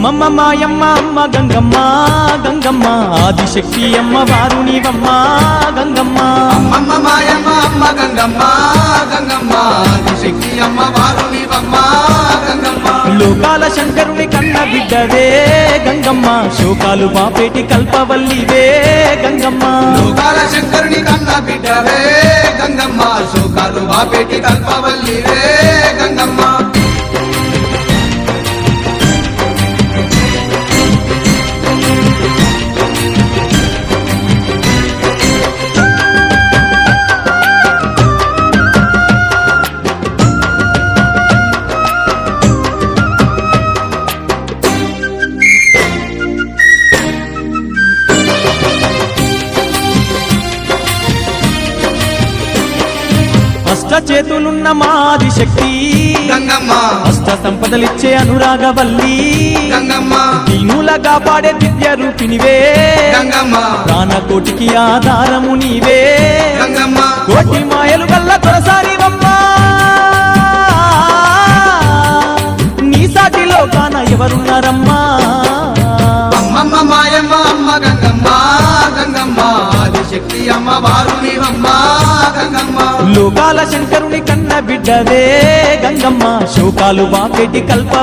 అమ్మమ్మ మాయమ్మ అమ్మ గంగమ్మ గంగమ్మ ఆదిశక్తి అమ్మ వారు నీవమ్మ గంగమ్మ అమ్మమ్మ మాయమ్మ అమ్మ గంగమ్మ గంగమ్మ ఆదిశక్తి అమ్మ వారు నీవమ్మ గంగమ్మ లోకాల శంకరుని కన్న బిడ్డవే గంగమ్మ శోకాలు బాపేటి కల్పవల్లివే గంగమ్మ లోకాల శంకరుని కన్న బిడ్డవే గంగమ్మ శోకాలు బాపేటి కల్పవల్లివే గంగమ్మ అష్ట చేతులున్న మాది శక్తి గంగమ్మ అష్ట సంపదలిచ్చే అనురాగవల్లి గంగమ్మ దీనుల కాపాడే దివ్య రూపినివే గంగమ్మ ప్రాణకోటికి ఆధారము నీవే గంగమ్మ కోటి మాయలు గల్ల తొలసారివమ్మా నీ సాటిలో కాన ఎవరున్నారమ్మా అమ్మమ్మ మాయమ్మ అమ్మ గంగమ్మ గంగమ్మ ఆదిశక్తి అమ్మ వారు నీవమ్మ గంగమ్మ లోకాల శంకరుని కన్న బిడ్డవే గంగమ్మ శోకాలు బాపెటి కల్ప